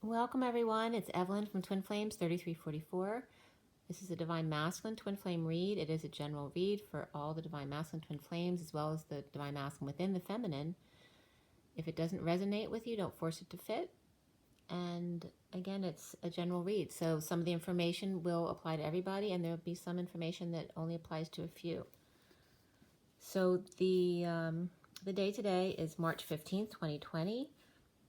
Welcome everyone, it's Evelyn from Twin Flames 3344. This is a Divine Masculine Twin Flame read. It is a general read for all the Divine Masculine Twin Flames as well as the Divine Masculine within the Feminine. If it doesn't resonate with you, don't force it to fit. And again, it's a general read, so some of the information will apply to everybody and there will be some information that only applies to a few. So the day today is March 15th, 2020.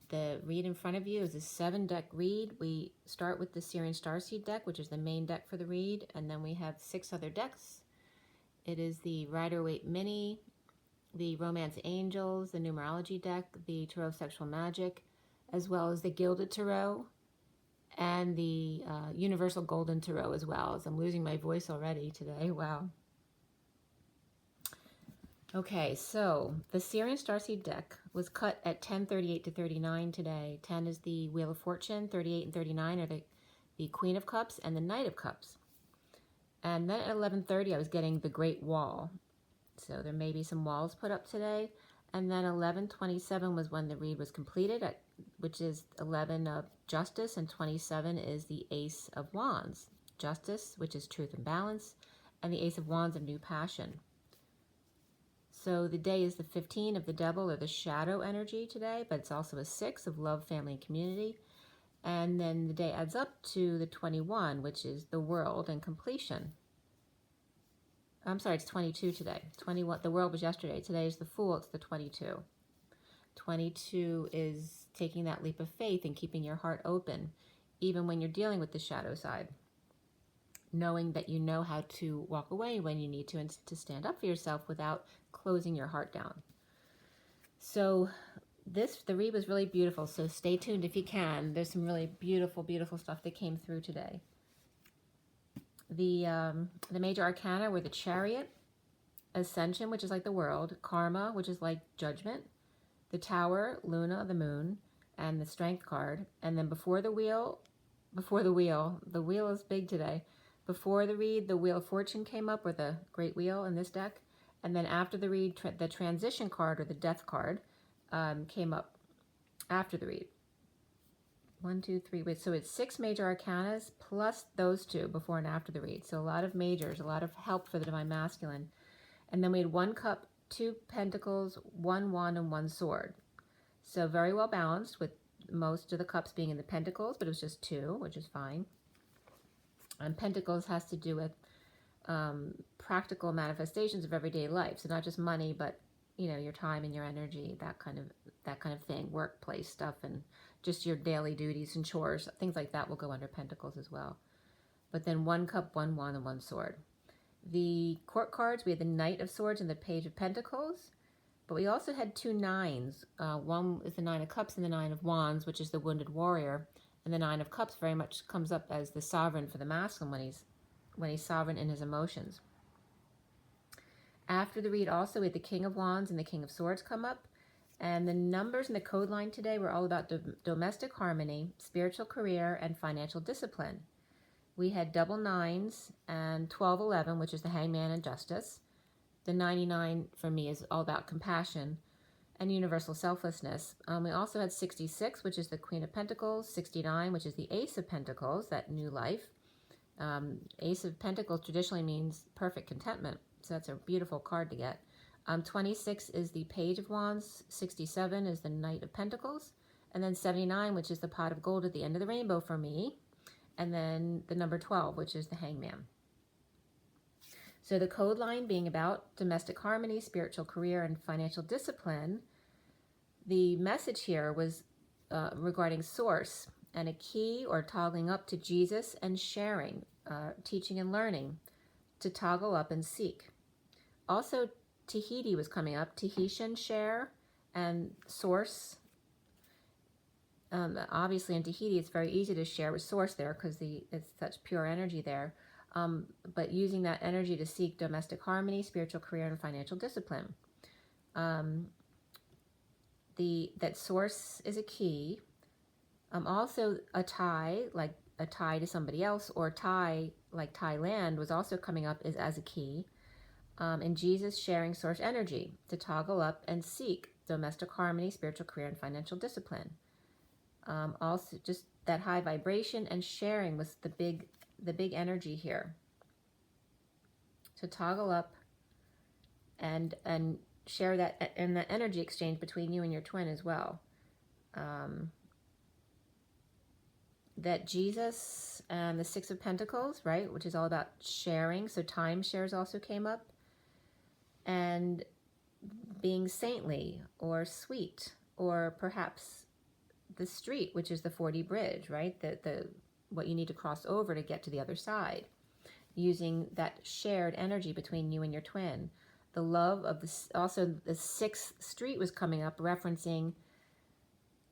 The read in front of you is a 7-deck read. We start with the SIRIAN STARSEED deck, which is the main deck for the read, and then we have 6 other decks. It is the Rider-Waite Mini, the Romance Angels, the Numerology deck, the Tarot Sexual Magic, as well as the Gilded Tarot, and the Universal Golden Tarot as well, as I'm losing my voice already today. Wow. Okay, so the SIRIAN Starseed deck was cut at 10:38 to 39 today. 10 is the Wheel of Fortune, 38 and 39 are the Queen of Cups and the Knight of Cups. And then at 11:30 I was getting the Great Wall. So there may be some walls put up today. And then 11:27 was when the read was completed, which is 11 of Justice, and 27 is the Ace of Wands. Justice, which is truth and balance, and the Ace of Wands of new passion. So the day is the 15 of the Devil, or the shadow energy today, but it's also a 6 of love, family, and community. And then the day adds up to the 21, which is the world and completion. I'm sorry, it's 22 today. 21. The world was yesterday. Today is the Fool. It's the 22. 22 is taking that leap of faith and keeping your heart open, even when you're dealing with the shadow side. Knowing that you know how to walk away when you need to and to stand up for yourself without closing your heart down. So the read was really beautiful, so stay tuned if you can. There's some really beautiful, beautiful stuff that came through today. The major arcana were the Chariot, Ascension, which is like the world, Karma, which is like judgment, the Tower, Luna, the moon, and the Strength card. And then before the wheel is big today. Before the read, the Wheel of Fortune came up, or the Great Wheel in this deck. And then after the read, the Transition card, or the Death card, came up after the read. 1, 2, 3, wait, so it's 6 major arcanas plus those 2 before and after the read. So a lot of majors, a lot of help for the Divine Masculine. And then we had 1 cup, 2 pentacles, 1 wand, and 1 sword. So very well balanced, with most of the cups being in the pentacles, but it was just 2, which is fine. And Pentacles has to do with practical manifestations of everyday life. So not just money, but your time and your energy, that kind of thing, workplace stuff, and just your daily duties and chores, things like that will go under Pentacles as well. But then 1 cup, 1 wand, and 1 sword. The court cards, we had the Knight of Swords and the Page of Pentacles, but we also had 2 nines. One is the 9 of Cups and the 9 of Wands, which is the Wounded Warrior. And the 9 of Cups very much comes up as the sovereign for the masculine when he's sovereign in his emotions. After the read also, we had the King of Wands and the King of Swords come up. And the numbers in the code line today were all about domestic harmony, spiritual career, and financial discipline. We had double 9s and 1211, which is the Hangman and Justice. The 99 for me is all about compassion and universal selflessness. We also had 66, which is the Queen of Pentacles, 69, which is the Ace of Pentacles, that new life. Ace of Pentacles traditionally means perfect contentment, so that's a beautiful card to get. 26 is the Page of Wands, 67 is the Knight of Pentacles, and then 79, which is the Pot of Gold at the end of the rainbow for me, and then the number 12, which is the Hangman. So the code line being about domestic harmony, spiritual career, and financial discipline, the message here was regarding source and a key, or toggling up to Jesus, and sharing, teaching and learning, to toggle up and seek. Also, Tahiti was coming up, Tahitian share and source. Obviously in Tahiti it's very easy to share with source there because it's such pure energy there. But using that energy to seek domestic harmony, spiritual career, and financial discipline. That source is a key. Also a tie, like a tie to somebody else, or tie, like Thailand, was also coming up as a key. And Jesus sharing source energy to toggle up and seek domestic harmony, spiritual career, and financial discipline. Also, just that high vibration and sharing was the big energy here. So toggle up and share that, and that energy exchange between you and your twin as well. That Jesus and the Six of Pentacles, right, which is all about sharing. So time shares also came up, and being saintly or sweet, or perhaps the street, which is the 40 bridge, right? The what you need to cross over to get to the other side, using that shared energy between you and your twin. The love of this, also the 6th street was coming up, referencing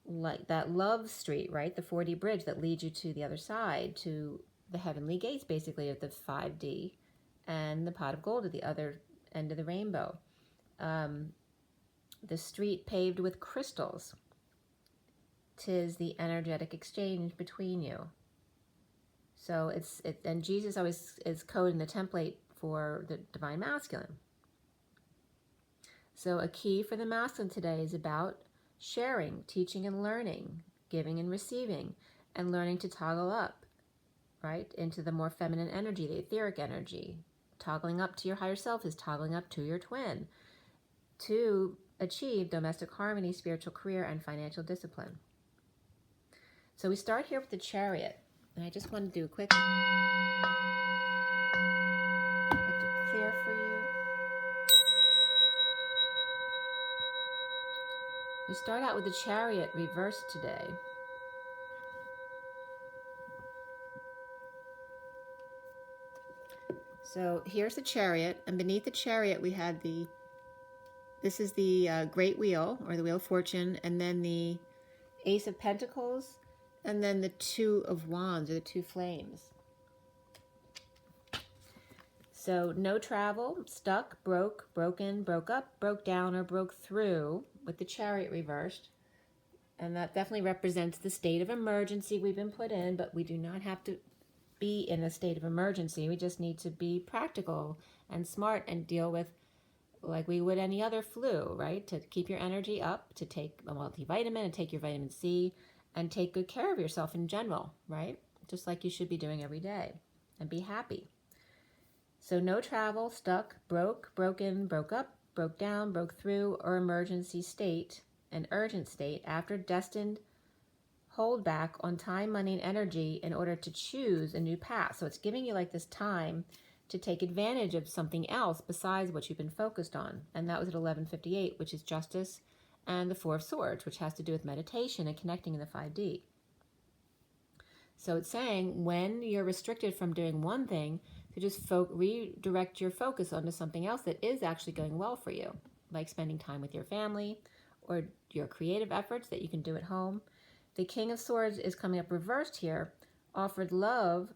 like that love street, right? The 40 bridge that leads you to the other side, to the heavenly gates, basically, of the 5D, and the pot of gold at the other end of the rainbow. The street paved with crystals. 'Tis the energetic exchange between you. So and Jesus always is coding the template for the divine masculine. So a key for the masculine today is about sharing, teaching and learning, giving and receiving, and learning to toggle up, right, into the more feminine energy, the etheric energy. Toggling up to your higher self is toggling up to your twin to achieve domestic harmony, spiritual career, and financial discipline. So we start here with the Chariot, and I just want to do a quick clear for you. We start out with the Chariot reversed today. So here's the Chariot, and beneath the Chariot we had this is the Great Wheel, or the Wheel of Fortune, and then the Ace of Pentacles, and then the Two of Wands, or the two flames. So no travel, stuck, broke, broken, broke up, broke down, or broke through, with the Chariot reversed. And that definitely represents the state of emergency we've been put in, but we do not have to be in a state of emergency. We just need to be practical and smart and deal with, like we would any other flu, right? To keep your energy up, to take a multivitamin and take your vitamin C, and take good care of yourself in general, right? Just like you should be doing every day, and be happy. So no travel, stuck, broke, broken, broke up, broke down, broke through, or emergency state, an urgent state, after destined hold back on time, money, and energy in order to choose a new path. So it's giving you like this time to take advantage of something else besides what you've been focused on. And that was at 11:58, which is Justice and the Four of Swords, which has to do with meditation and connecting in the 5D. So it's saying when you're restricted from doing one thing, to just redirect your focus onto something else that is actually going well for you, like spending time with your family or your creative efforts that you can do at home. The King of Swords is coming up reversed here. Offered love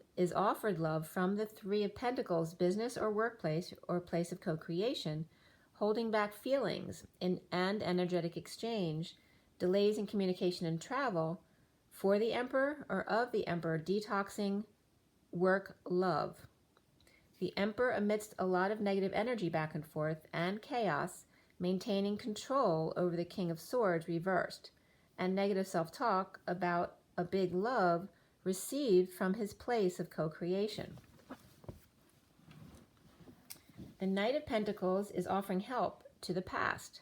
from the Three of Pentacles, business or workplace or place of co-creation, holding back feelings and energetic exchange, delays in communication and travel, for the Emperor or of the Emperor, detoxing, work, love. The Emperor, amidst a lot of negative energy back and forth and chaos, maintaining control over the King of Swords reversed, and negative self-talk about a big love received from his place of co-creation. The Knight of Pentacles is offering help to the past,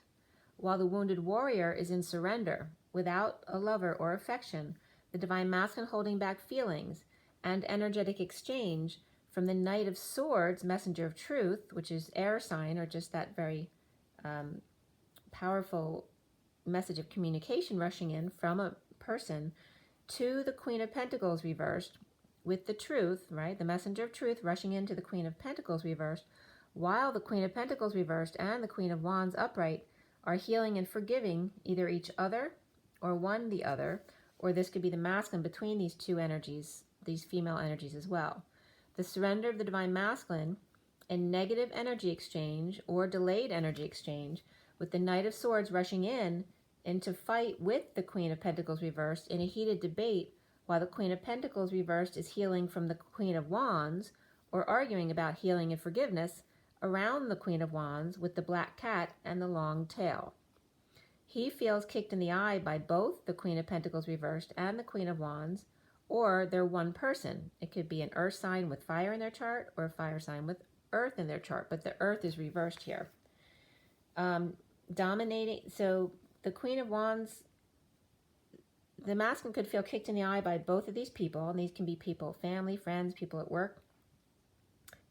while the wounded warrior is in surrender, without a lover or affection, the Divine Masculine holding back feelings and energetic exchange from the Knight of Swords, messenger of truth, which is air sign, or just that very powerful message of communication rushing in from a person, to the Queen of Pentacles reversed, with the truth, right? The messenger of truth rushing into the Queen of Pentacles reversed, while the Queen of Pentacles reversed and the Queen of Wands upright are healing and forgiving either each other or one the other, or this could be the masculine between these two energies, these female energies as well. The surrender of the Divine Masculine in negative energy exchange or delayed energy exchange, with the Knight of Swords rushing into fight with the Queen of Pentacles reversed in a heated debate, while the Queen of Pentacles reversed is healing from the Queen of Wands, or arguing about healing and forgiveness around the Queen of Wands with the black cat and the long tail. He feels kicked in the eye by both the Queen of Pentacles reversed and the Queen of Wands, or they're one person. It could be an earth sign with fire in their chart or a fire sign with earth in their chart, but the earth is reversed here. Dominating, so the Queen of Wands, the masculine could feel kicked in the eye by both of these people, and these can be people, family, friends, people at work,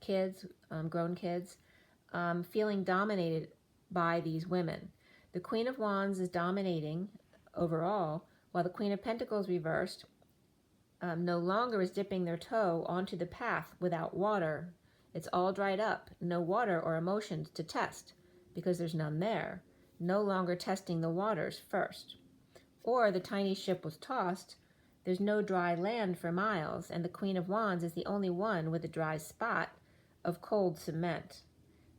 kids, grown kids, feeling dominated by these women. The Queen of Wands is dominating overall, while the Queen of Pentacles reversed no longer is dipping their toe onto the path without water. It's all dried up, no water or emotions to test because there's none there. No longer testing the waters first. Or the tiny ship was tossed, there's no dry land for miles, and the Queen of Wands is the only one with a dry spot of cold cement.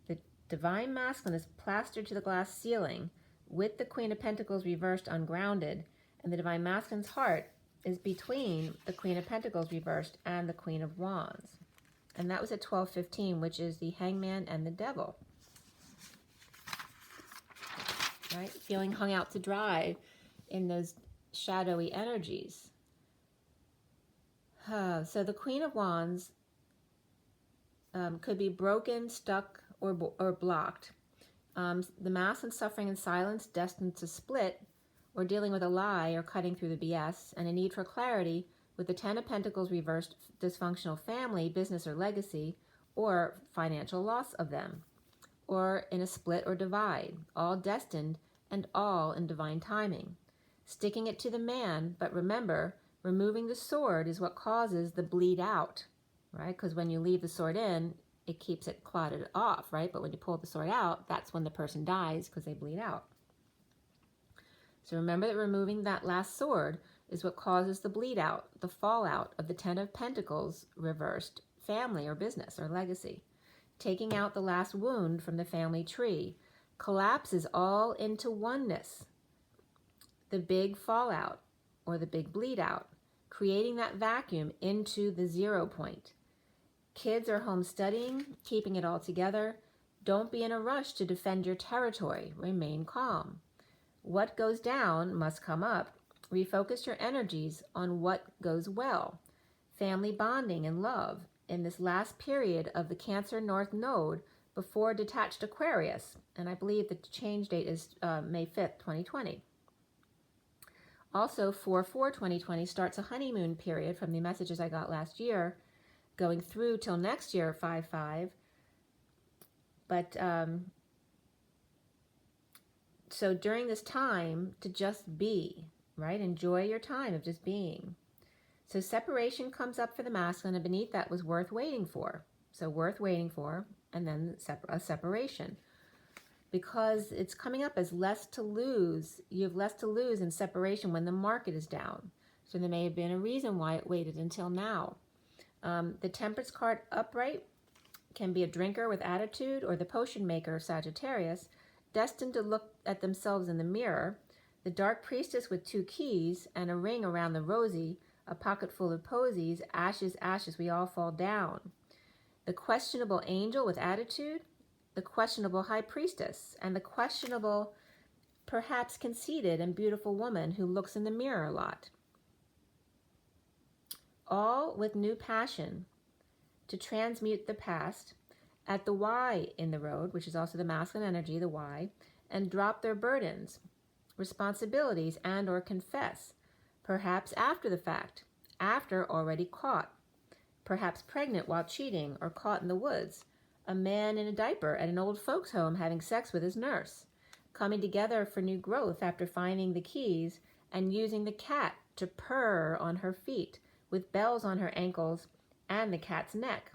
The Divine Masculine is plastered to the glass ceiling with the Queen of Pentacles reversed ungrounded, and the Divine Masculine's heart is between the Queen of Pentacles reversed and the Queen of Wands. And that was at 12:15, which is the Hangman and the Devil. Right? Feeling hung out to dry in those shadowy energies. So the Queen of Wands could be broken, stuck, or blocked. The masculine suffering in silence, destined to split, or dealing with a lie or cutting through the BS, and a need for clarity with the Ten of Pentacles reversed, dysfunctional family, business, or legacy, or financial loss of them, or in a split or divide, all destined and all in divine timing. Sticking it to the man, but remember, removing the sword is what causes the bleed out, right? Because when you leave the sword in, it keeps it clotted off, right? But when you pull the sword out, that's when the person dies because they bleed out. So remember that removing that last sword is what causes the bleed out, the fallout of the Ten of Pentacles reversed family or business or legacy. Taking out the last wound from the family tree collapses all into oneness. The big fallout or the big bleed out, creating that vacuum into the 0 point. Kids are home studying, keeping it all together. Don't be in a rush to defend your territory. Remain calm. What goes down must come up. Refocus your energies on what goes well. Family bonding and love in this last period of the Cancer North Node before detached Aquarius. And I believe the change date is May 5th, 2020. Also, 4/4/2020 starts a honeymoon period from the messages I got last year, going through till next year, 5/5. But so during this time, to just be, right? Enjoy your time of just being. So separation comes up for the masculine, and beneath that was worth waiting for. So worth waiting for, and then a separation. Because it's coming up as less to lose. You have less to lose in separation when the market is down. So there may have been a reason why it waited until now. The Temperance card upright can be a drinker with attitude, or the potion maker of Sagittarius, destined to look at themselves in the mirror. The Dark Priestess with 2 keys and a ring around the rosy, a pocket full of posies, ashes, ashes, we all fall down. The questionable angel with attitude, the questionable high priestess, and the questionable, perhaps conceited and beautiful woman who looks in the mirror a lot. All with new passion to transmute the past at the Y in the road, which is also the masculine energy, the Y, and drop their burdens, responsibilities, and or confess, perhaps after the fact, after already caught, perhaps pregnant while cheating or caught in the woods, a man in a diaper at an old folks' home having sex with his nurse, coming together for new growth after finding the keys and using the cat to purr on her feet with bells on her ankles and the cat's neck.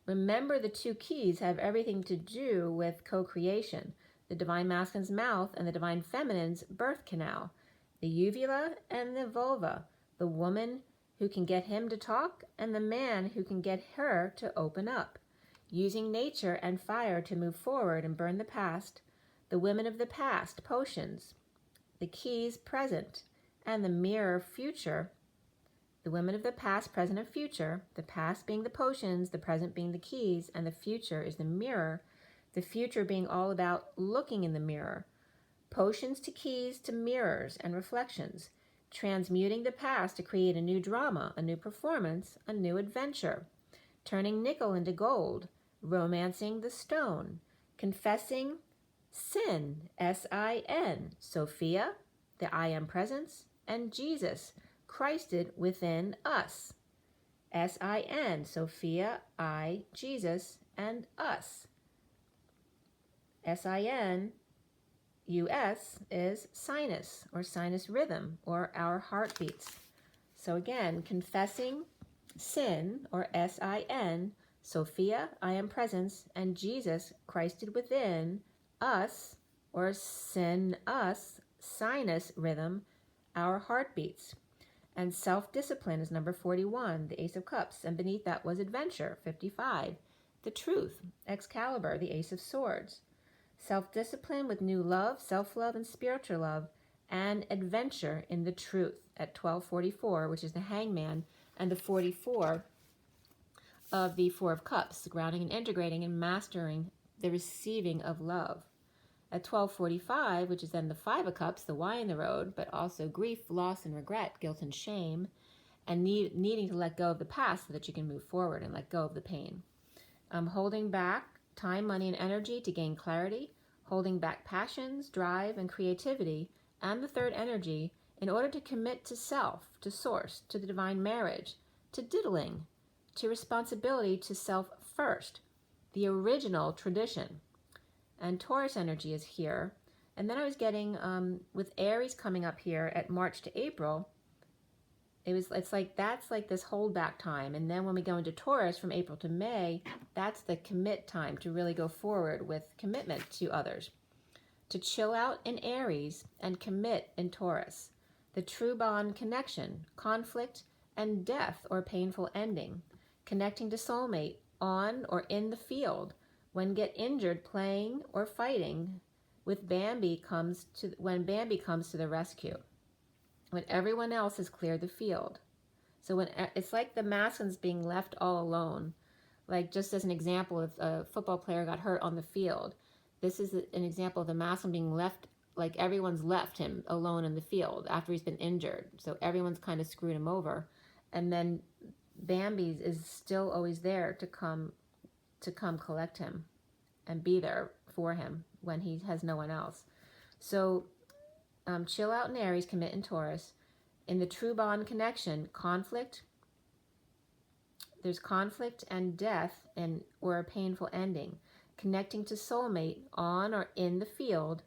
Remember, the 2 keys have everything to do with co-creation, the Divine Masculine's mouth and the Divine Feminine's birth canal, the uvula and the vulva, the woman who can get him to talk and the man who can get her to open up. Using nature and fire to move forward and burn the past, the women of the past, potions, the keys present, and the mirror future. The women of the past, present, and future, the past being the potions, the present being the keys, and the future is the mirror, the future being all about looking in the mirror, Potions to keys to mirrors and reflections, transmuting the past to create a new drama, a new performance, a new adventure, turning nickel into gold, romancing the stone, confessing sin, S-I-N, Sophia, the I Am Presence, and Jesus, Christed within us, S-I-N, Sophia, I, Jesus, and us. S-I-N, U-S is sinus or sinus rhythm or our heartbeats. So again, confessing sin or S-I-N, Sophia, I Am Presence, and Jesus, Christed within us or sin us, sinus rhythm, our heartbeats. And self-discipline is number 41, the Ace of Cups, and beneath that was adventure, 55, the truth, Excalibur, the Ace of Swords. Self-discipline with new love, self-love, and spiritual love, and adventure in the truth at 1244, which is the Hangman, and the 44 of the Four of Cups, grounding and integrating and mastering the receiving of love. At 1245, which is then the Five of Cups, the Y in the road, but also grief, loss, and regret, guilt and shame, and needing to let go of the past so that you can move forward and let go of the pain. Holding back time, money, and energy to gain clarity, holding back passions, drive, and creativity, and the third energy in order to commit to self, to source, to the divine marriage, to diddling, to responsibility to self first, the original tradition. And Taurus energy is here. And then I was getting, with Aries coming up here at March to April, it's like that's like this holdback time. And then when we go into Taurus from April to May, that's the commit time to really go forward with commitment to others. To chill out in Aries and commit in Taurus. The true bond connection, conflict, and death or painful ending. Connecting to soulmate on or in the field. When get injured playing or fighting, when Bambi comes to the rescue. When everyone else has cleared the field. So when it's like the masculine's being left all alone. Like just as an example, if a football player got hurt on the field, this is an example of the masculine being left, like everyone's left him alone in the field after he's been injured. So everyone's kind of screwed him over. And then Bambi is still always there to come collect him and be there for him when he has no one else. So chill out in Aries, commit in Taurus. In the true bond connection, conflict, there's conflict and death or a painful ending. Connecting to soulmate on or in the field.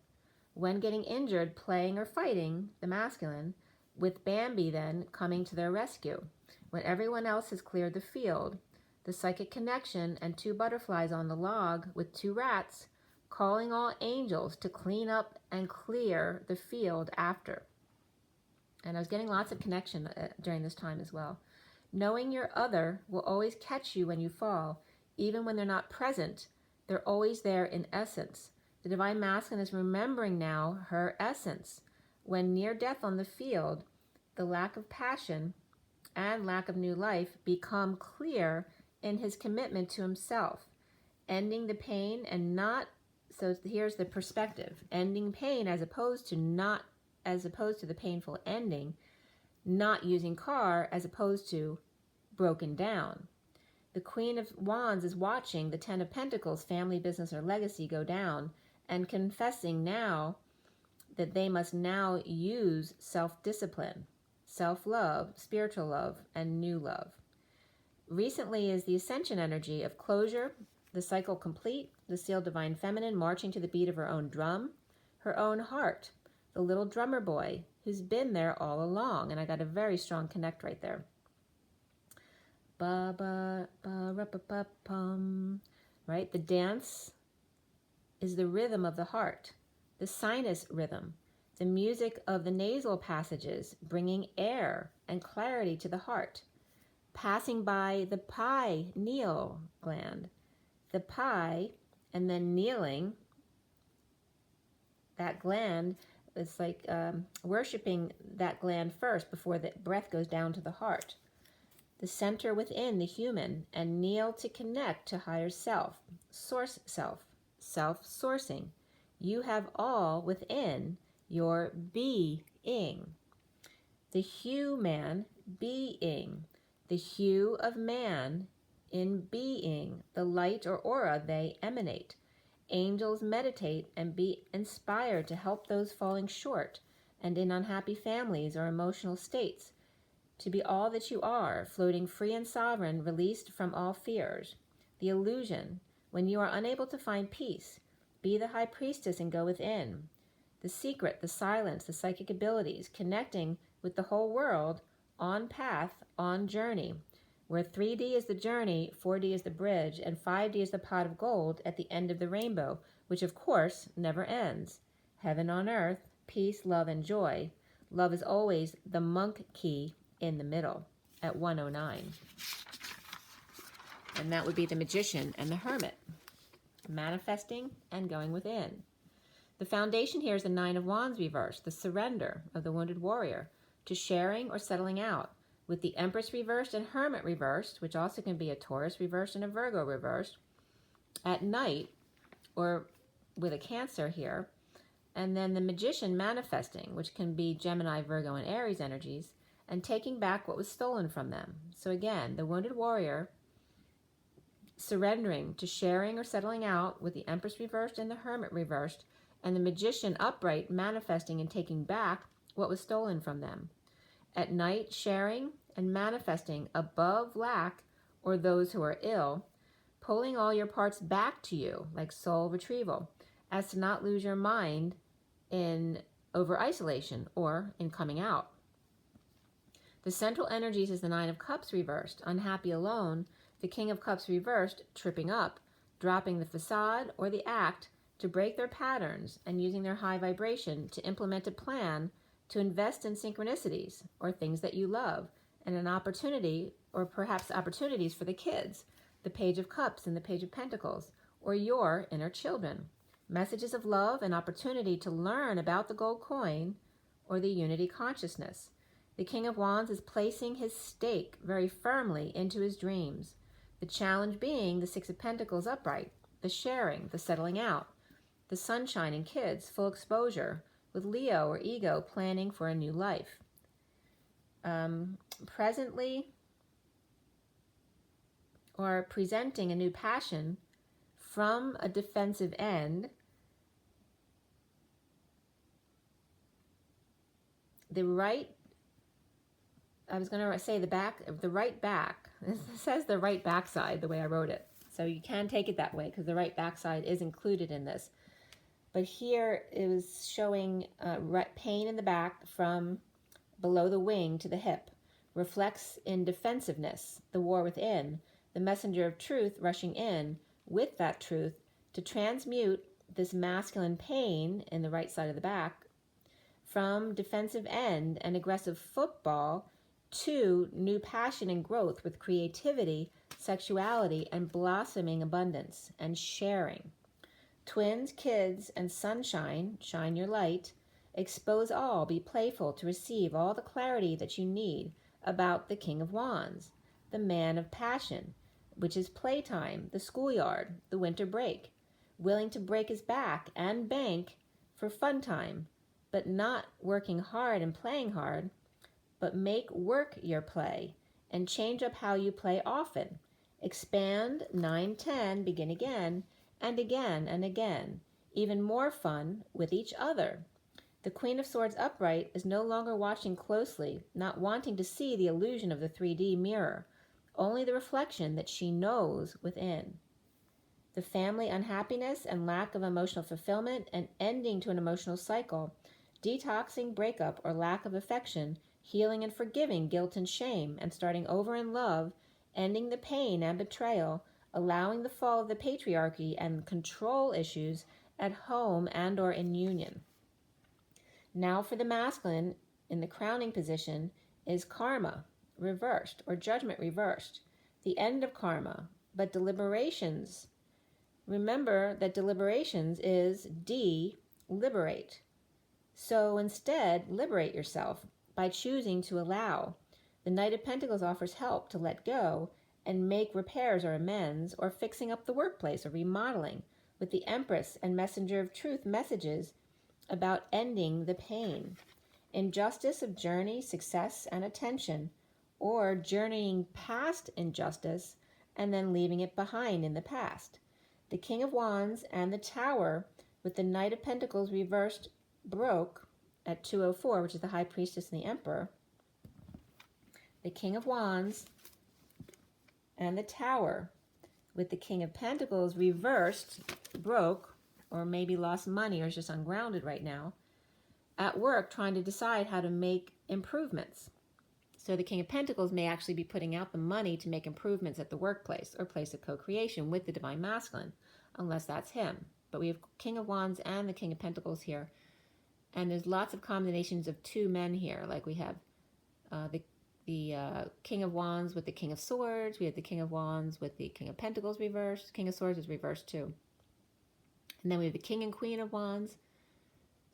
When getting injured, playing or fighting, the masculine, with Bambi then coming to their rescue. When everyone else has cleared the field, the psychic connection and two butterflies on the log with two rats, calling all angels to clean up and clear the field after. And I was getting lots of connection during this time as well. Knowing your other will always catch you when you fall, even when they're not present. They're always there in essence. The divine masculine is remembering now her essence. When near death on the field, the lack of passion and lack of new life become clear in his commitment to himself, ending the pain and not, so here's the perspective, ending pain as opposed to the painful ending, not using car as opposed to broken down. The Queen of Wands is watching the Ten of Pentacles, family, business, or legacy go down and confessing now that they must now use self-discipline, self-love, spiritual love, and new love. Recently is the Ascension energy of closure, the cycle complete, the sealed divine feminine marching to the beat of her own drum, her own heart, the little drummer boy who's been there all along. And I got a very strong connect right there. Ba ba ba ra ba ba pum. Right? The dance is the rhythm of the heart, the sinus rhythm, the music of the nasal passages, bringing air and clarity to the heart. Passing by the pineal gland, the pi, and then kneeling, that gland, it's like worshiping that gland first before the breath goes down to the heart. The center within the human, and kneel to connect to higher self, source self, self-sourcing, You have all within your being. The human being, the hue of man in being, the light or aura they emanate. Angels meditate and be inspired to help those falling short and in unhappy families or emotional states, to be all that you are, floating free and sovereign, released from all fears. The illusion, when you are unable to find peace, be the high priestess and go within. The secret, the silence, the psychic abilities, connecting with the whole world, on path, on journey, where 3D is the journey, 4D is the bridge, and 5D is the pot of gold at the end of the rainbow, which of course never ends. Heaven on earth, peace, love, and joy. Love is always the monk key in the middle at 109. And that would be the Magician and the Hermit, manifesting and going within. The foundation here is the Nine of Wands reversed, the surrender of the wounded warrior to sharing or settling out, with the Empress reversed and Hermit reversed, which also can be a Taurus reversed and a Virgo reversed, at night, or with a Cancer here. And then the Magician manifesting, which can be Gemini, Virgo, and Aries energies, and taking back what was stolen from them. So again, the wounded warrior surrendering to sharing or settling out, with the Empress reversed and the Hermit reversed, and the Magician upright, manifesting and taking back what was stolen from them. At night, sharing and manifesting above lack or those who are ill, pulling all your parts back to you, like soul retrieval, as to not lose your mind in over-isolation or in coming out. The central energies is the Nine of Cups reversed, unhappy alone, the King of Cups reversed, tripping up, dropping the facade or the act to break their patterns and using their high vibration to implement a plan to invest in synchronicities or things that you love, and an opportunity, or perhaps opportunities for the kids, the Page of Cups and the Page of Pentacles, or your inner children. Messages of love and opportunity to learn about the gold coin or the unity consciousness. The King of Wands is placing his stake very firmly into his dreams. The challenge being the Six of Pentacles upright, the sharing, the settling out, the sunshine and kids, full exposure, with Leo or ego planning for a new life. Presently, or presenting a new passion from a defensive end. The right, I was going to say the right back. It says the right backside the way I wrote it. So you can take it that way because the right backside is included in this. But here it was showing pain in the back from below the wing to the hip. Reflects in defensiveness, the war within, the messenger of truth rushing in with that truth to transmute this masculine pain in the right side of the back from defensive end and aggressive football to new passion and growth with creativity, sexuality, and blossoming abundance and sharing. Twins, kids, and sunshine, shine your light. Expose all, be playful to receive all the clarity that you need about the King of Wands, the man of passion, which is playtime, the schoolyard, the winter break, willing to break his back and bank for fun time, but not working hard and playing hard, but make work your play and change up how you play often. Expand 9-10, begin again and again and again, even more fun with each other. The Queen of Swords upright is no longer watching closely, not wanting to see the illusion of the 3D mirror, only the reflection that she knows within. The family unhappiness and lack of emotional fulfillment and ending to an emotional cycle, detoxing breakup or lack of affection, healing and forgiving guilt and shame, and starting over in love, ending the pain and betrayal, allowing the fall of the patriarchy and control issues at home and or in union. Now for the masculine, in the crowning position, is karma reversed or judgment reversed, the end of karma, but deliberations. Remember that deliberations is liberate. So instead, liberate yourself by choosing to allow. The Knight of Pentacles offers help to let go and make repairs or amends or fixing up the workplace or remodeling, with the Empress and Messenger of Truth messages about ending the pain. Injustice of journey, success, and attention, or journeying past injustice and then leaving it behind in the past. The King of Wands and the Tower with the Knight of Pentacles reversed broke at 204, which is the High Priestess and the Emperor. The King of Wands and the Tower with the King of Pentacles reversed broke, or maybe lost money or is just ungrounded right now, at work trying to decide how to make improvements. So the King of Pentacles may actually be putting out the money to make improvements at the workplace or place of co-creation with the Divine Masculine, unless that's him. But we have King of Wands and the King of Pentacles here. And there's lots of combinations of two men here. Like we have the King of Wands with the King of Swords. We have the King of Wands with the King of Pentacles reversed. King of Swords is reversed too. And then we have the King and Queen of Wands.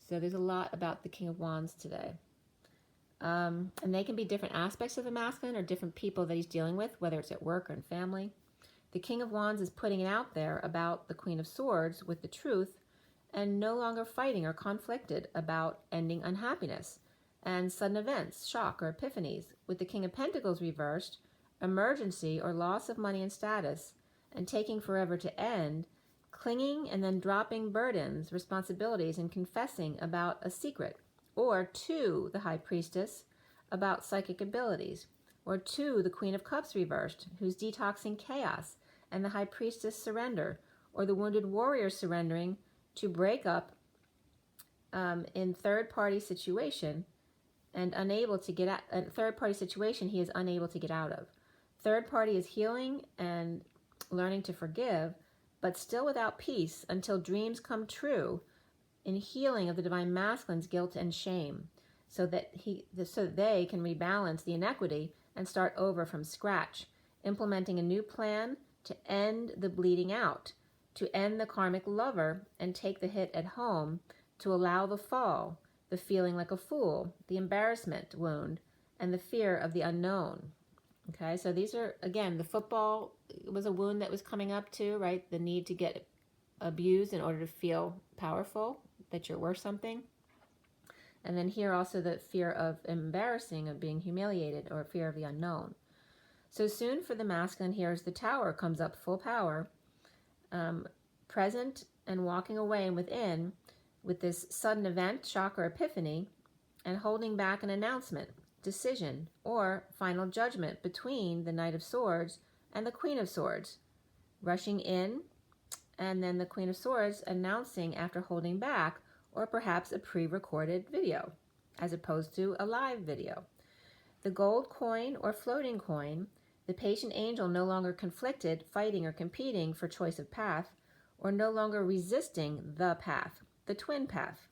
So there's a lot about the King of Wands today. And they can be different aspects of the masculine or different people that he's dealing with, whether it's at work or in family. The King of Wands is putting it out there about the Queen of Swords with the truth and no longer fighting or conflicted about ending unhappiness and sudden events, shock or epiphanies. With the King of Pentacles reversed, emergency or loss of money and status and taking forever to end, clinging and then dropping burdens, responsibilities, and confessing about a secret, or to the High Priestess about psychic abilities, or to the Queen of Cups reversed, who's detoxing chaos, and the High Priestess surrender, or the wounded warrior surrendering to break up in third-party situation and unable to get out. A third-party situation he is unable to get out of. Third party is healing and learning to forgive, but still without peace until dreams come true in healing of the Divine Masculine's guilt and shame, so that they can rebalance the inequity and start over from scratch, implementing a new plan to end the bleeding out, to end the karmic lover and take the hit at home, to allow the fall, the feeling like a fool, the embarrassment wound, and the fear of the unknown. Okay, so these are, again, the football was a wound that was coming up too, right? The need to get abused in order to feel powerful, that you're worth something. And then here also the fear of embarrassing, of being humiliated, or fear of the unknown. So soon for the masculine here as the Tower comes up full power, present and walking away and within with this sudden event, shock, or epiphany, and holding back an announcement, decision, or final judgment between the Knight of Swords and the Queen of Swords, rushing in, and then the Queen of Swords announcing after holding back, or perhaps a pre-recorded video, as opposed to a live video. The gold coin or floating coin, the patient angel no longer conflicted, fighting, or competing for choice of path, or no longer resisting the path, the twin path,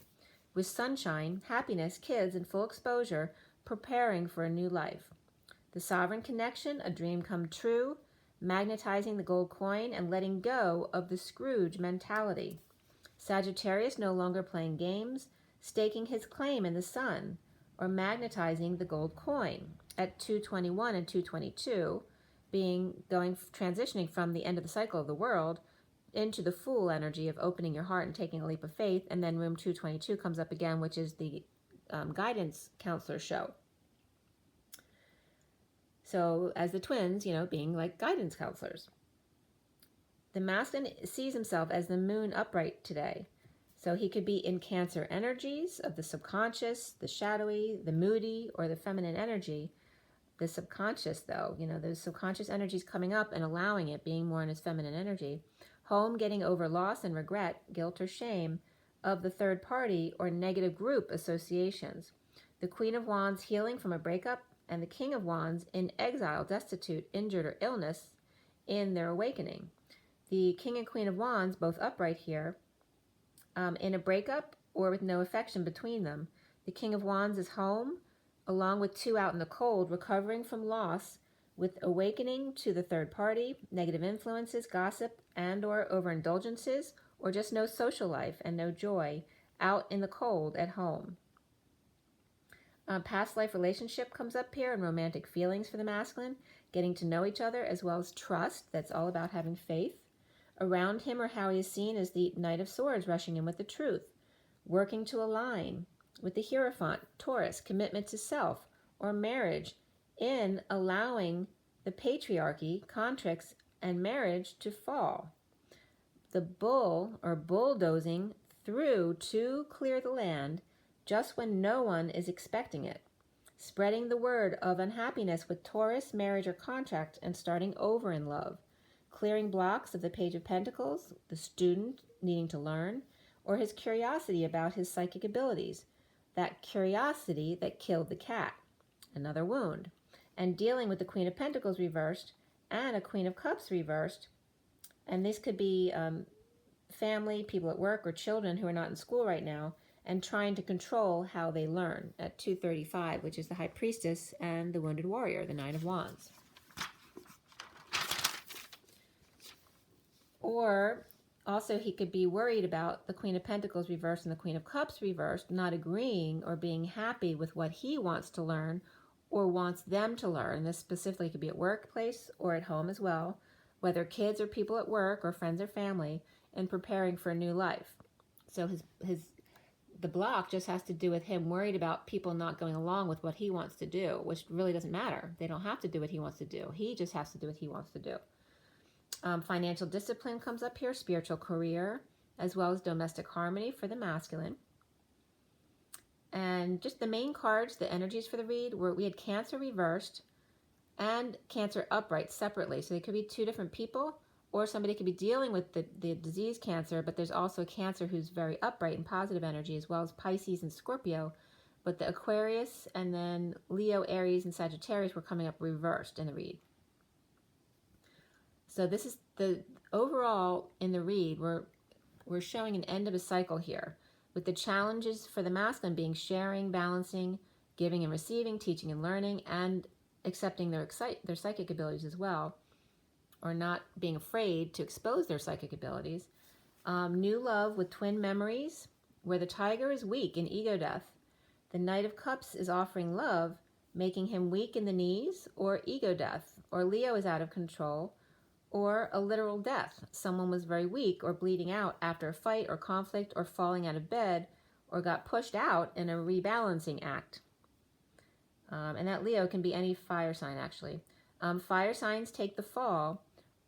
with sunshine, happiness, kids, and full exposure, preparing for a new life. The sovereign connection, a dream come true, magnetizing the gold coin and letting go of the Scrooge mentality. Sagittarius no longer playing games, staking his claim in the sun, or magnetizing the gold coin at 221 and 222, transitioning from the end of the cycle of the world into the Fool energy of opening your heart and taking a leap of faith. And then room 222 comes up again, which is the guidance counselor show. So as the twins, being like guidance counselors. The masculine sees himself as the moon upright today. So he could be in Cancer energies of the subconscious, the shadowy, the moody, or the feminine energy. The subconscious, though, those subconscious energies coming up and allowing it, being more in his feminine energy. Home getting over loss and regret, guilt or shame of the third party or negative group associations. The Queen of Wands healing from a breakup, and the King of Wands in exile, destitute, injured, or illness in their awakening. The King and Queen of Wands, both upright here, in a breakup or with no affection between them. The King of Wands is home, along with two out in the cold, recovering from loss, with awakening to the third party, negative influences, gossip, and or overindulgences, or just no social life and no joy, out in the cold at home. Past life relationship comes up here, and romantic feelings for the masculine, getting to know each other, as well as trust. That's all about having faith. Around him or how he is seen is the Knight of Swords rushing in with the truth, working to align with the Hierophant, Taurus, commitment to self or marriage in allowing the patriarchy, contracts, and marriage to fall. The bull or bulldozing through to clear the land just when no one is expecting it. Spreading the word of unhappiness with Taurus, marriage, or contract, and starting over in love. Clearing blocks of the Page of Pentacles, the student needing to learn, or his curiosity about his psychic abilities. That curiosity that killed the cat, another wound. And dealing with the Queen of Pentacles reversed and a Queen of Cups reversed. And this could be family, people at work, or children who are not in school right now, and trying to control how they learn at 235, which is the High Priestess and the Wounded Warrior, the Nine of Wands. Or also he could be worried about the Queen of Pentacles reversed and the Queen of Cups reversed, not agreeing or being happy with what he wants to learn or wants them to learn. This specifically could be at workplace or at home as well, whether kids or people at work or friends or family, and preparing for a new life. So the block just has to do with him worried about people not going along with what he wants to do, which really doesn't matter. They don't have to do what he wants to do. He just has to do what he wants to do. Financial discipline comes up here, spiritual career, as well as domestic harmony for the masculine. And just the main cards, the energies for the read, were we had Cancer reversed and Cancer upright separately. So they could be two different people, or somebody could be dealing with the disease Cancer, but there's also a Cancer who's very upright and positive energy, as well as Pisces and Scorpio. But the Aquarius and then Leo, Aries, and Sagittarius were coming up reversed in the read. So this is the overall in the read, we're showing an end of a cycle here, with the challenges for the masculine being sharing, balancing, giving and receiving, teaching and learning, and accepting their psychic abilities as well, or not being afraid to expose their psychic abilities. New love with twin memories, where the tiger is weak in ego death. The Knight of Cups is offering love, making him weak in the knees, or ego death, or Leo is out of control, or a literal death. Someone was very weak or bleeding out after a fight or conflict or falling out of bed or got pushed out in a rebalancing act. And that Leo can be any fire sign, actually. Fire signs take the fall,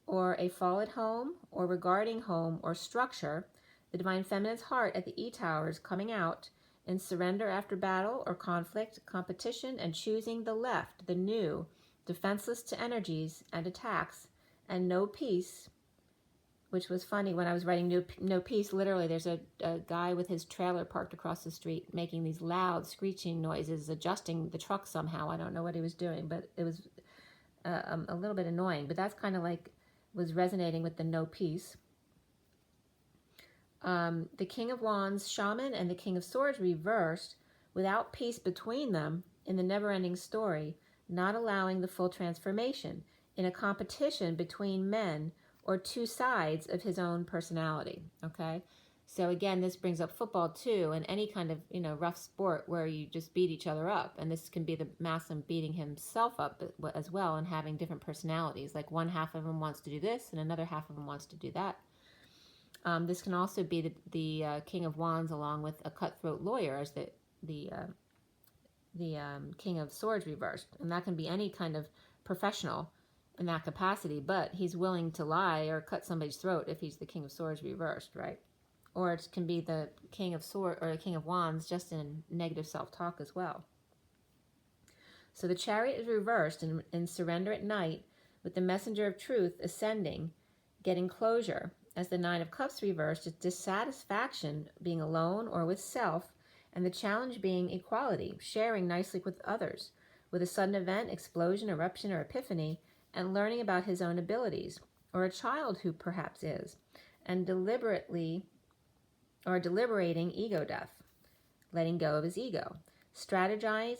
or a fall at home or regarding home or structure. The Divine Feminine's heart at the E-Towers coming out in surrender after battle or conflict, competition, and choosing the left, the new, defenseless to energies and attacks, and no peace, which was funny when I was writing no peace. Literally, there's a guy with his trailer parked across the street making these loud screeching noises, adjusting the truck somehow. I don't know what he was doing, but it was a little bit annoying. But that's kind of like was resonating with the no peace. The King of Wands, Shaman, and the King of Swords reversed, without peace between them in the never-ending story, not allowing the full transformation, in a competition between men or two sides of his own personality, okay? So again, this brings up football too, and any kind of, rough sport where you just beat each other up. And this can be the masculine beating himself up as well and having different personalities. Like one half of him wants to do this and another half of him wants to do that. This can also be the King of Wands along with a cutthroat lawyer as the King of Swords reversed. And that can be any kind of professional in that capacity, but he's willing to lie or cut somebody's throat if he's the King of Swords reversed, right? Or it can be the King of Swords or the King of Wands just in negative self-talk as well. So the Chariot is reversed in surrender at night, with the Messenger of Truth ascending, getting closure, as the Nine of Cups reversed is dissatisfaction, being alone or with self, and the challenge being equality, sharing nicely with others, with a sudden event, explosion, eruption, or epiphany, and learning about his own abilities, or a child who perhaps is, and deliberating ego death, letting go of his ego. Strategizing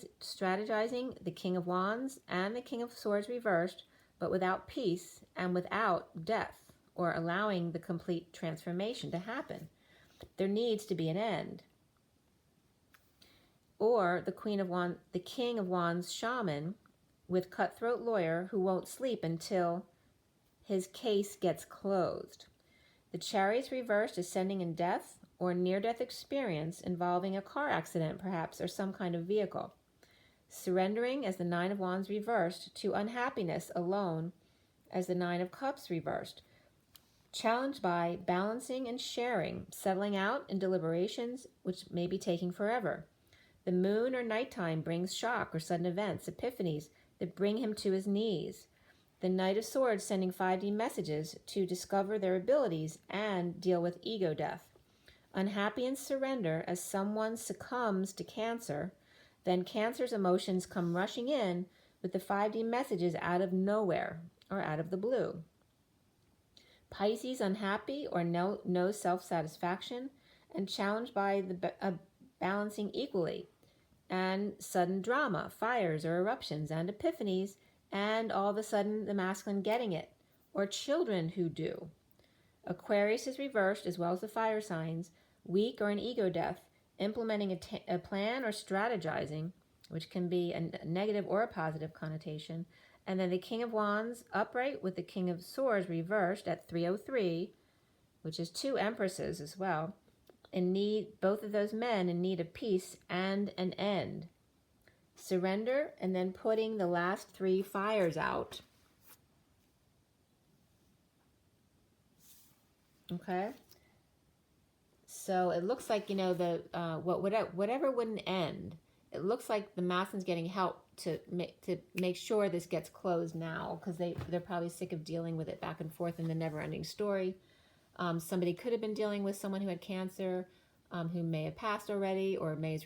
the King of Wands and the King of Swords reversed, but without peace and without death, or allowing the complete transformation to happen. There needs to be an end. Or the King of Wands Shaman, with cutthroat lawyer who won't sleep until his case gets closed. The Chariot's reversed is sending in death or near-death experience involving a car accident, perhaps, or some kind of vehicle. Surrendering as the Nine of Wands reversed to unhappiness alone as the Nine of Cups reversed. Challenged by balancing and sharing, settling out in deliberations which may be taking forever. The moon or nighttime brings shock or sudden events, epiphanies that bring him to his knees. The Knight of Swords sending 5D messages to discover their abilities and deal with ego death. Unhappy and surrender as someone succumbs to cancer. Then cancer's emotions come rushing in with the 5D messages out of nowhere or out of the blue. Pisces unhappy or no self-satisfaction and challenged by the balancing equally, and sudden drama, fires or eruptions and epiphanies, and all of a sudden the masculine getting it, or children who do. Aquarius is reversed as well as the fire signs, weak or an ego death, implementing a plan or strategizing, which can be a negative or a positive connotation. And then the King of Wands upright with the King of Swords reversed at 303, which is 2 empresses as well, in need, both of those men in need of peace and an end. Surrender, and then putting the last 3 fires out. Okay? So it looks like, you know, the whatever wouldn't end, it looks like the masculine's getting help to make sure this gets closed now, because they're probably sick of dealing with it back and forth in the never-ending story. Somebody could have been dealing with someone who had cancer, who may have passed already, or may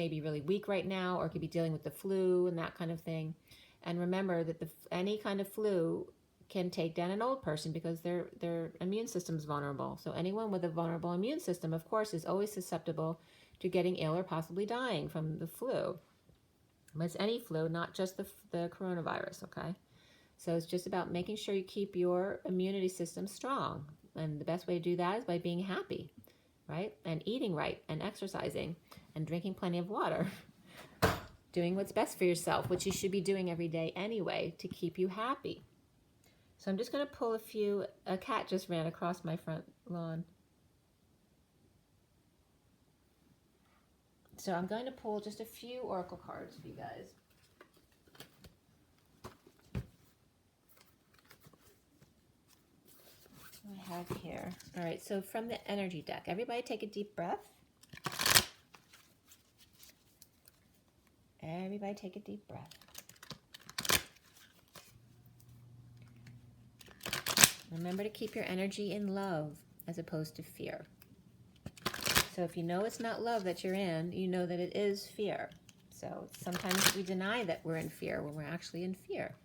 be really weak right now, or could be dealing with the flu and that kind of thing. And remember that any kind of flu can take down an old person because their immune system is vulnerable. So anyone with a vulnerable immune system, of course, is always susceptible to getting ill or possibly dying from the flu. But it's any flu, not just the coronavirus, okay? So it's just about making sure you keep your immunity system strong. And the best way to do that is by being happy, right? And eating right, and exercising, and drinking plenty of water. Doing what's best for yourself, which you should be doing every day anyway to keep you happy. So I'm just going to pull a cat just ran across my front lawn. So I'm going to pull just a few oracle cards for you guys. I have here. All right, so from the energy deck, everybody take a deep breath. Everybody take a deep breath. Remember to keep your energy in love as opposed to fear. So if you know it's not love that you're in, you know that it is fear. So sometimes we deny that we're in fear when we're actually in fear.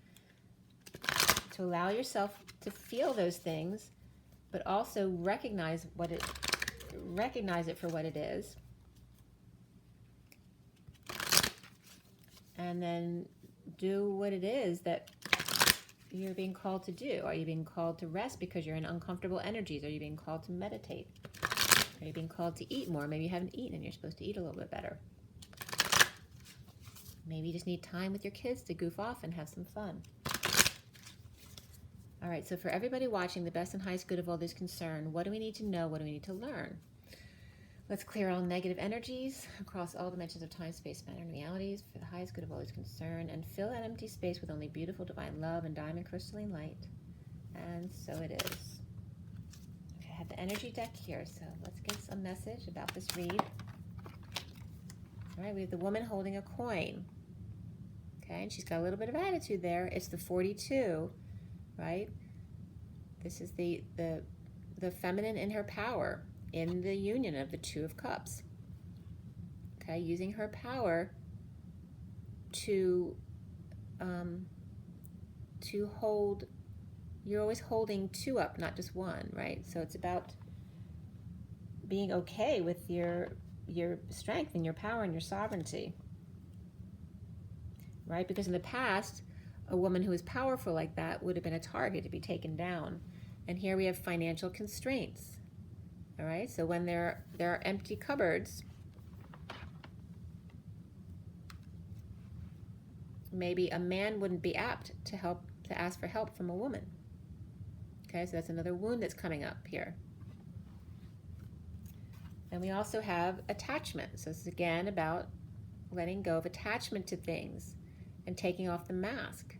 To allow yourself to feel those things, but also recognize it for what it is. And then do what it is that you're being called to do. Are you being called to rest because you're in uncomfortable energies? Are you being called to meditate? Are you being called to eat more? Maybe you haven't eaten and you're supposed to eat a little bit better. Maybe you just need time with your kids to goof off and have some fun. All right, so for everybody watching, the best and highest good of all this concern, what do we need to know? What do we need to learn? Let's clear all negative energies across all dimensions of time, space, matter, and realities for the highest good of all this concern, and fill that empty space with only beautiful divine love and diamond crystalline light. And so it is. Okay, I have the energy deck here, so let's get some message about this read. All right, we have the woman holding a coin. Okay, and she's got a little bit of attitude there. It's the 42, right? This is the feminine in her power, in the union of the Two of Cups. Okay, using her power to hold. You're always holding 2 up, not just 1, right? So it's about being okay with your strength and your power and your sovereignty, right? Because in the past, a woman who was powerful like that would have been a target to be taken down. And here we have financial constraints. All right, so when there are empty cupboards, maybe a man wouldn't be apt to ask for help from a woman. Okay, so that's another wound that's coming up here. And we also have attachment. So this is again about letting go of attachment to things and taking off the mask.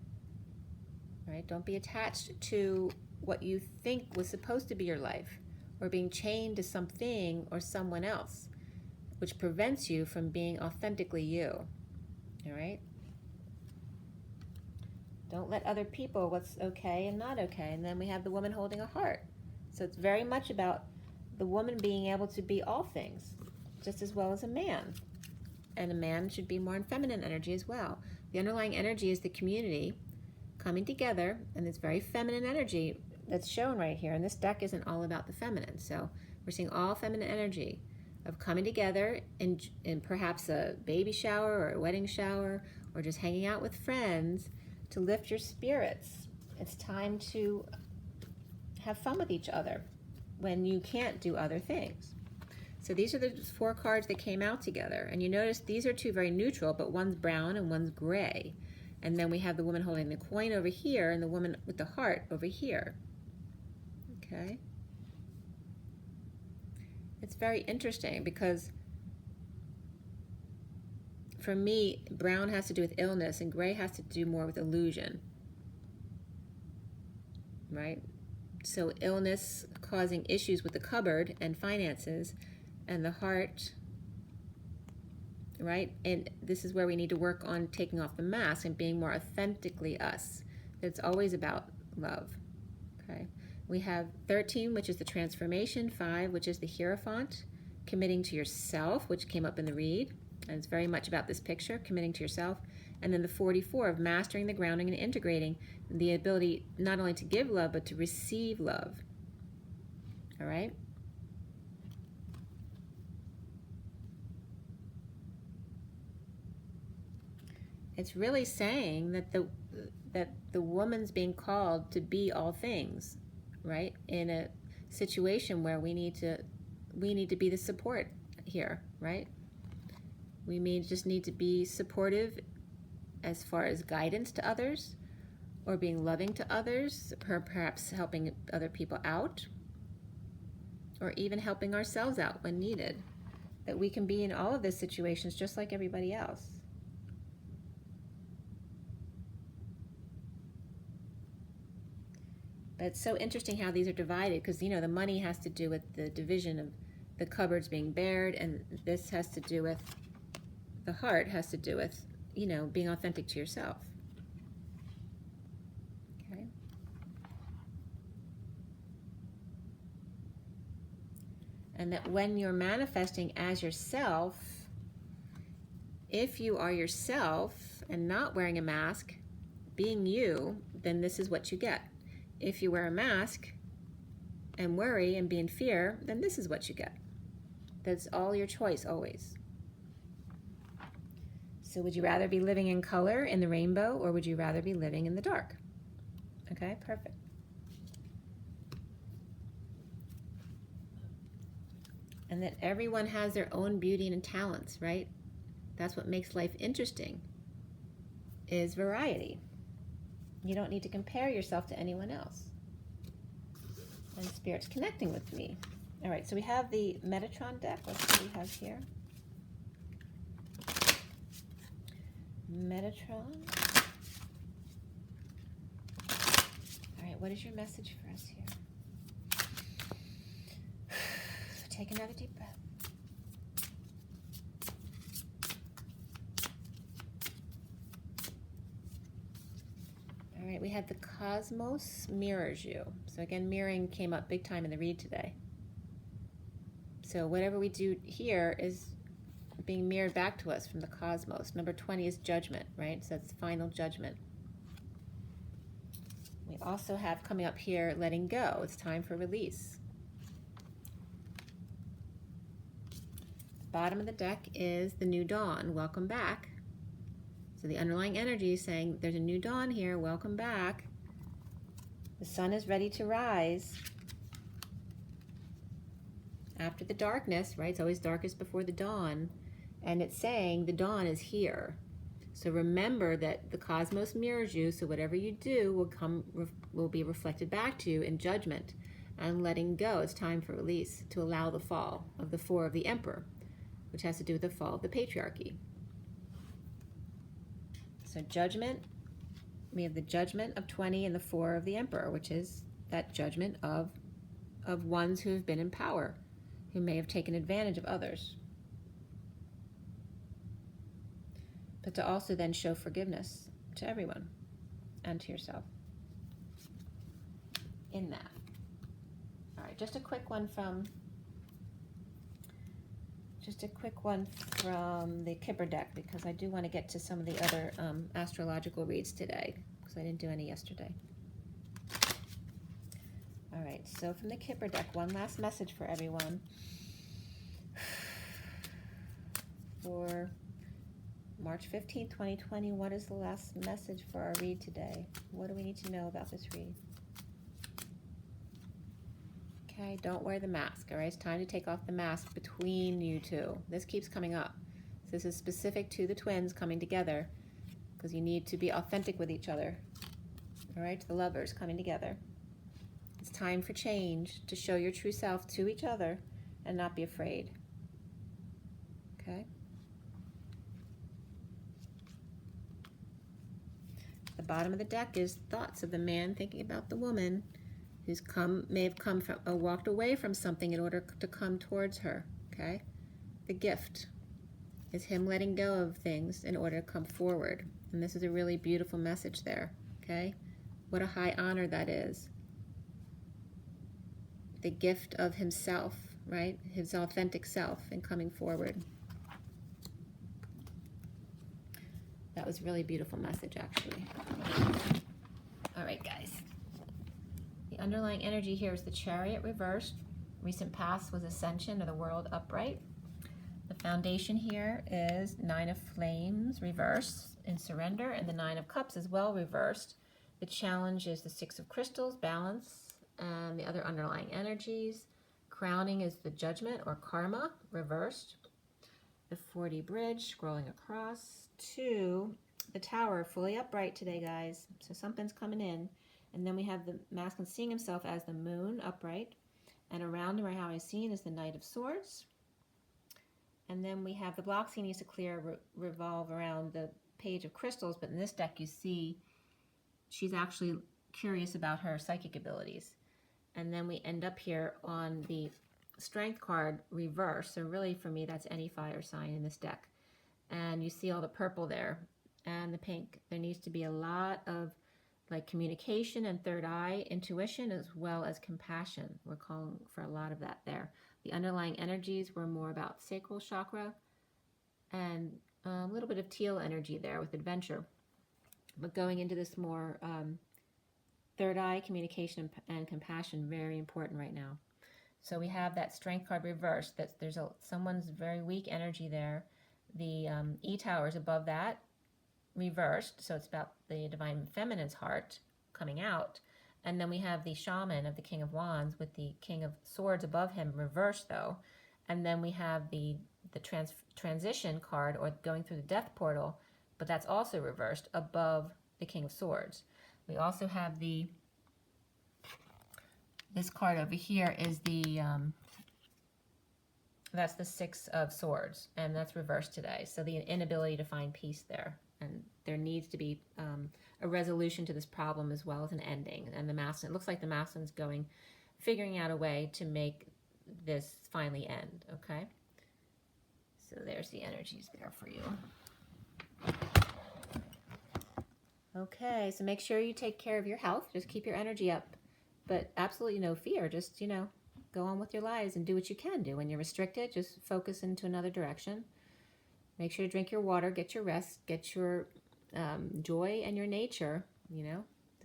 Right? Don't be attached to what you think was supposed to be your life, or being chained to something or someone else, which prevents you from being authentically you. All right? Don't let other people what's okay and not okay. And then we have the woman holding a heart. So it's very much about the woman being able to be all things, just as well as a man. And a man should be more in feminine energy as well. The underlying energy is the community coming together, and it's very feminine energy that's shown right here. And this deck isn't all about the feminine. So we're seeing all feminine energy of coming together in perhaps a baby shower or a wedding shower, or just hanging out with friends to lift your spirits. It's time to have fun with each other when you can't do other things. So these are the 4 cards that came out together. And you notice these are 2 very neutral, but one's brown and one's gray. And then we have the woman holding the coin over here and the woman with the heart over here. Okay? It's very interesting because for me, brown has to do with illness and gray has to do more with illusion. Right? So illness causing issues with the cupboard and finances, and the heart, right? And this is where we need to work on taking off the mask and being more authentically us. It's always about love, okay? We have 13, which is the transformation, 5, which is the Hierophant, committing to yourself, which came up in the read, and it's very much about this picture, committing to yourself. And then the 44 of mastering the grounding and integrating, the ability not only to give love, but to receive love, all right? It's really saying that the woman's being called to be all things, right? In a situation where we need to be the support here, right? We just need to be supportive as far as guidance to others, or being loving to others, perhaps helping other people out, or even helping ourselves out when needed. That we can be in all of these situations just like everybody else. But it's so interesting how these are divided, because, you know, the money has to do with the division of the cupboards being bared, and this has to do with, the heart has to do with, you know, being authentic to yourself. Okay. And that when you're manifesting as yourself, if you are yourself and not wearing a mask, being you, then this is what you get. If you wear a mask and worry and be in fear, then this is what you get. That's all your choice, always. So would you rather be living in color in the rainbow, or would you rather be living in the dark? Okay, perfect. And that everyone has their own beauty and talents, right? That's what makes life interesting, is variety. You don't need to compare yourself to anyone else. And Spirit's connecting with me. All right, so we have the Metatron deck. Let's see what we have here. Metatron. All right, what is your message for us here? Take another deep breath. All right, we had the cosmos mirrors you. So again, mirroring came up big time in the read today. So whatever we do here is being mirrored back to us from the cosmos. Number 20 is judgment, right? So that's final judgment. We also have coming up here, letting go. It's time for release. The bottom of the deck is the new dawn. Welcome back. So the underlying energy is saying there's a new dawn here. Welcome back. The sun is ready to rise. After the darkness, right? It's always darkest before the dawn. And it's saying the dawn is here. So remember that the cosmos mirrors you, so whatever you do will be reflected back to you in judgment. and letting go. It's time for release, to allow the fall of the 4 of the Emperor, which has to do with the fall of the patriarchy. So judgment, we have the judgment of 20 and the 4 of the Emperor, which is that judgment of ones who have been in power, who may have taken advantage of others. But to also then show forgiveness to everyone and to yourself in that. All right, just a quick one from the KIPPER deck, because I do want to get to some of the other astrological reads today, because I didn't do any yesterday. All right, so from the KIPPER deck, one last message for everyone. For March 15th, 2020, what is the last message for our read today? What do we need to know about this read? Okay, don't wear the mask, all right? It's time to take off the mask between you two. This keeps coming up. So this is specific to the twins coming together, because you need to be authentic with each other, all right? The lovers coming together. It's time for change, to show your true self to each other and not be afraid, okay? The bottom of the deck is thoughts of the man thinking about the woman who's may have come from or walked away from something in order to come towards her, okay? The gift is him letting go of things in order to come forward. And this is a really beautiful message there, okay? What a high honor that is. The gift of himself, right? His authentic self and coming forward. That was a really beautiful message, actually. All right, guys. The underlying energy here is the Chariot reversed. Recent past was Ascension, or the world upright. The foundation here is 9 of Flames reversed in surrender, and the 9 of Cups as well reversed. The challenge is the 6 of Crystals, balance, and the other underlying energies. Crowning is the Judgment or Karma reversed. The 40 bridge scrolling across to the Tower, fully upright today, guys. So something's coming in. And then we have the masculine seeing himself as the Moon upright. And around him, or how he's seen, is the Knight of Swords. And then we have the blocks he needs to clear revolve around the Page of Crystals. But in this deck, you see she's actually curious about her psychic abilities. And then we end up here on the Strength card reverse. So really, for me, that's any fire sign in this deck. And you see all the purple there and the pink. There needs to be a lot of like communication and third eye intuition, as well as compassion. We're calling for a lot of that there. The underlying energies were more about sacral chakra and a little bit of teal energy there with adventure. But going into this more third eye communication and compassion, very important right now. So we have that Strength card reversed. That there's someone's very weak energy there. The E-Tower is above that, reversed. So it's about the Divine Feminine's heart coming out. And then we have the Shaman of the King of Wands with the King of Swords above him, reversed though. And then we have the Transition card, or going through the Death Portal, but that's also reversed above the King of Swords. We also have this card over here is that's the 6 of Swords, and that's reversed today. So the inability to find peace there, and there needs to be a resolution to this problem as well as an ending. And the Masculine, it looks like the Masculine's figuring out a way to make this finally end, okay? So there's the energies there for you. Okay, so make sure you take care of your health. Just keep your energy up, but absolutely no fear. Just, go on with your lives and do what you can do. When you're restricted, just focus into another direction. Make sure to drink your water, get your rest, get your joy and your nature.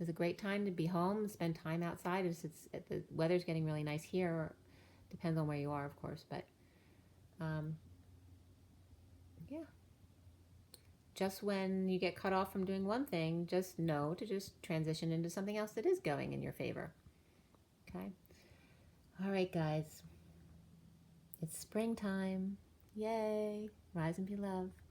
It's a great time to be home, spend time outside. The weather's getting really nice here. Depends on where you are, of course, but yeah. Just when you get cut off from doing one thing, just know to just transition into something else that is going in your favor. Okay? All right, guys. It's springtime. Yay. Rise and be loved.